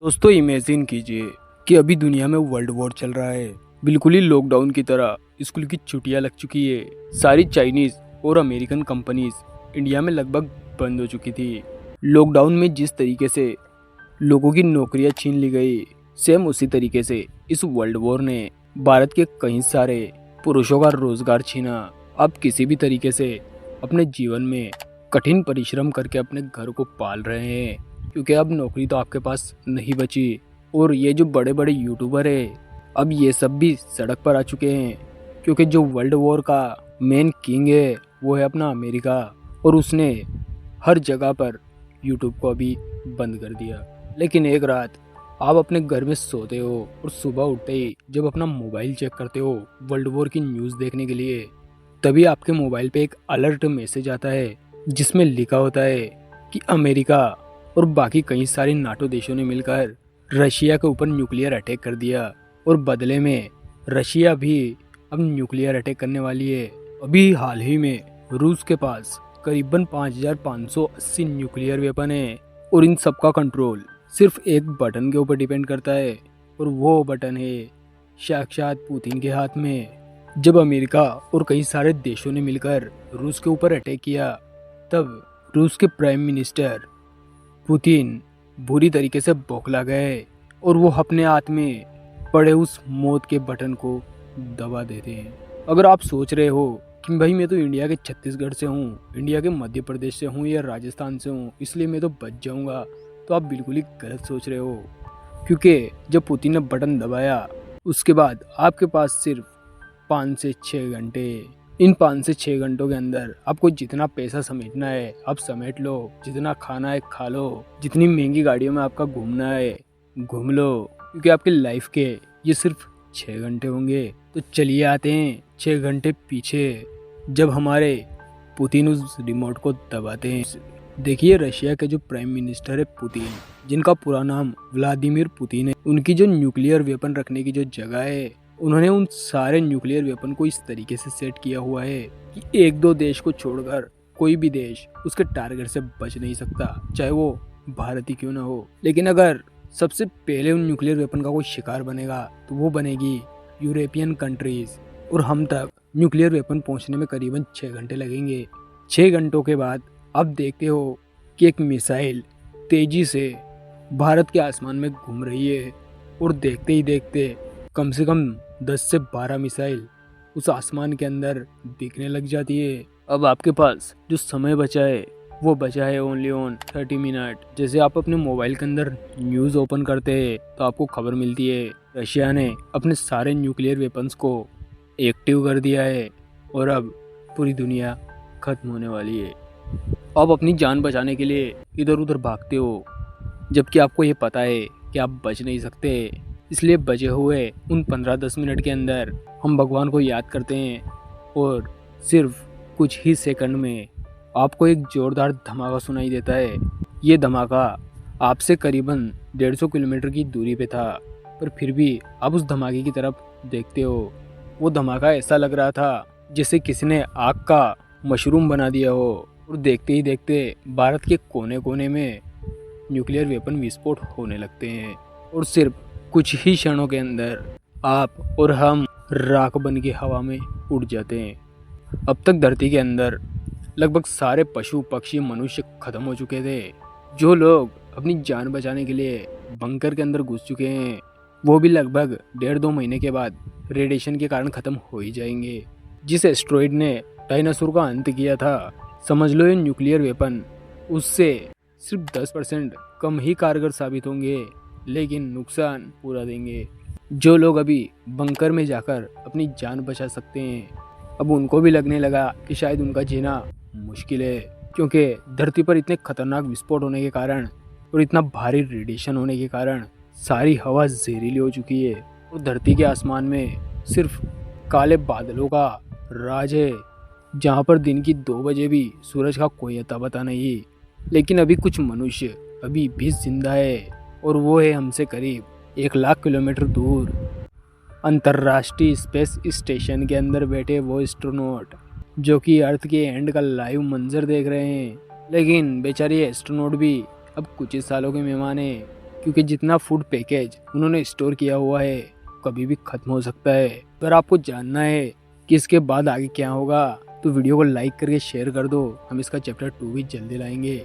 दोस्तों इमेजिन कीजिए कि अभी दुनिया में वर्ल्ड वॉर चल रहा है। बिल्कुल ही लॉकडाउन की तरह स्कूल की छुट्टियां लग चुकी है। सारी चाइनीज और अमेरिकन कंपनीज इंडिया में लगभग बंद हो चुकी थी। लॉकडाउन में जिस तरीके से लोगों की नौकरियां छीन ली गई, सेम उसी तरीके से इस वर्ल्ड वॉर ने भारत के कई सारे पुरुषों का रोजगार छीना। आप किसी भी तरीके से अपने जीवन में कठिन परिश्रम करके अपने घर को पाल रहे हैं, क्योंकि अब नौकरी तो आपके पास नहीं बची। और ये जो बड़े बड़े यूट्यूबर है, अब ये सब भी सड़क पर आ चुके हैं, क्योंकि जो वर्ल्ड वॉर का मेन किंग है वो है अपना अमेरिका, और उसने हर जगह पर यूट्यूब को अभी बंद कर दिया। लेकिन एक रात आप अपने घर में सोते हो और सुबह उठते ही जब अपना मोबाइल चेक करते हो वर्ल्ड वॉर की न्यूज़ देखने के लिए, तभी आपके मोबाइल पे एक अलर्ट मैसेज आता है जिसमें लिखा होता है कि अमेरिका और बाकी कई सारे नाटो देशों ने मिलकर रशिया के ऊपर न्यूक्लियर अटैक कर दिया, और बदले में रशिया भी अब न्यूक्लियर अटैक करने वाली है। अभी हाल ही में रूस के पास करीबन 5580 न्यूक्लियर वेपन है, और इन सब का कंट्रोल सिर्फ एक बटन के ऊपर डिपेंड करता है, और वो बटन है साक्षात पुतिन के हाथ में। जब अमेरिका और कई सारे देशों ने मिलकर रूस के ऊपर अटैक किया, तब रूस के प्राइम मिनिस्टर पुतिन बुरी तरीके से बौखला गए, और वो अपने हाथ में पड़े उस मौत के बटन को दबा देते हैं। अगर आप सोच रहे हो कि भाई मैं तो इंडिया के छत्तीसगढ़ से हूँ, इंडिया के मध्य प्रदेश से हूँ या राजस्थान से हूँ, इसलिए मैं तो बच जाऊँगा, तो आप बिल्कुल ही गलत सोच रहे हो। क्योंकि जब पुतिन ने बटन दबाया, उसके बाद आपके पास सिर्फ 5 से 6 घंटे। इन 5 से 6 घंटों के अंदर आपको जितना पैसा समेटना है आप समेट लो, जितना खाना है खा लो, जितनी महंगी गाड़ियों में आपका घूमना है घूम लो, क्योंकि आपके लाइफ के ये सिर्फ 6 घंटे होंगे। तो चलिए आते हैं 6 घंटे पीछे, जब हमारे पुतिन उस रिमोट को दबाते हैं। देखिए, रशिया के जो प्राइम मिनिस्टर है पुतिन, जिनका पूरा नाम व्लादिमीर पुतिन है, उनकी जो न्यूक्लियर वेपन रखने की जो जगह है, उन्होंने उन सारे न्यूक्लियर वेपन को इस तरीके से सेट किया हुआ है कि एक दो देश को छोड़कर कोई भी देश उसके टारगेट से बच नहीं सकता, चाहे वो भारत ही क्यों ना हो। लेकिन अगर सबसे पहले उन न्यूक्लियर वेपन का कोई शिकार बनेगा तो वो बनेगी यूरोपियन कंट्रीज, और हम तक न्यूक्लियर वेपन पहुंचने में करीबन 6 घंटे लगेंगे। 6 घंटों के बाद आप देखते हो कि एक मिसाइल तेजी से भारत के आसमान में घूम रही है, और देखते ही देखते कम से कम 10 से 12 मिसाइल उस आसमान के अंदर दिखने लग जाती है। अब आपके पास जो समय बचा है वो बचा है ओनली ऑन 30 मिनट। जैसे आप अपने मोबाइल के अंदर न्यूज़ ओपन करते हैं तो आपको खबर मिलती है रशिया ने अपने सारे न्यूक्लियर वेपन्स को एक्टिव कर दिया है, और अब पूरी दुनिया खत्म होने वाली है। आप अपनी जान बचाने के लिए इधर उधर भागते हो, जबकि आपको ये पता है कि आप बच नहीं सकते। इसलिए बचे हुए उन 15-10 मिनट के अंदर हम भगवान को याद करते हैं, और सिर्फ कुछ ही सेकंड में आपको एक जोरदार धमाका सुनाई देता है। ये धमाका आपसे करीबन 150 किलोमीटर की दूरी पे था, पर फिर भी आप उस धमाके की तरफ देखते हो। वो धमाका ऐसा लग रहा था जैसे किसी ने आग का मशरूम बना दिया हो, और देखते ही देखते भारत के कोने कोने में न्यूक्लियर वेपन विस्फोट होने लगते हैं, और सिर्फ कुछ ही क्षणों के अंदर आप और हम राख बन के हवा में उड़ जाते हैं। अब तक धरती के अंदर लगभग सारे पशु पक्षी मनुष्य खत्म हो चुके थे। जो लोग अपनी जान बचाने के लिए बंकर के अंदर घुस चुके हैं, वो भी लगभग 1.5-2 महीने के बाद रेडिएशन के कारण खत्म हो ही जाएंगे। जिस एस्ट्रॉइड ने डायनासोर का अंत किया था, समझ लो ये न्यूक्लियर वेपन उससे सिर्फ 10% कम ही कारगर साबित होंगे, लेकिन नुकसान पूरा देंगे। जो लोग अभी बंकर में जाकर अपनी जान बचा सकते हैं, अब उनको भी लगने लगा कि शायद उनका जीना मुश्किल है, क्योंकि धरती पर इतने खतरनाक विस्फोट होने के कारण और इतना भारी रेडिएशन होने के कारण सारी हवा जहरीली हो चुकी है, और धरती के आसमान में सिर्फ काले बादलों का राज है, जहाँ पर दिन की 2 बजे भी सूरज का कोई अता पता नहीं। लेकिन अभी कुछ मनुष्य अभी भी जिंदा है, और वो है हमसे करीब 1 लाख किलोमीटर दूर अंतर्राष्ट्रीय स्पेस स्टेशन के अंदर बैठे वो एस्ट्रोनॉट, जो कि अर्थ के एंड का लाइव मंजर देख रहे हैं। लेकिन बेचारे एस्ट्रोनॉट भी अब कुछ ही सालों के मेहमान हैं, क्योंकि जितना फूड पैकेज उन्होंने स्टोर किया हुआ है कभी भी खत्म हो सकता है। अगर आपको जानना है कि इसके बाद आगे क्या होगा तो वीडियो को लाइक करके शेयर कर दो। हम इसका चैप्टर 2 भी जल्दी लाएंगे।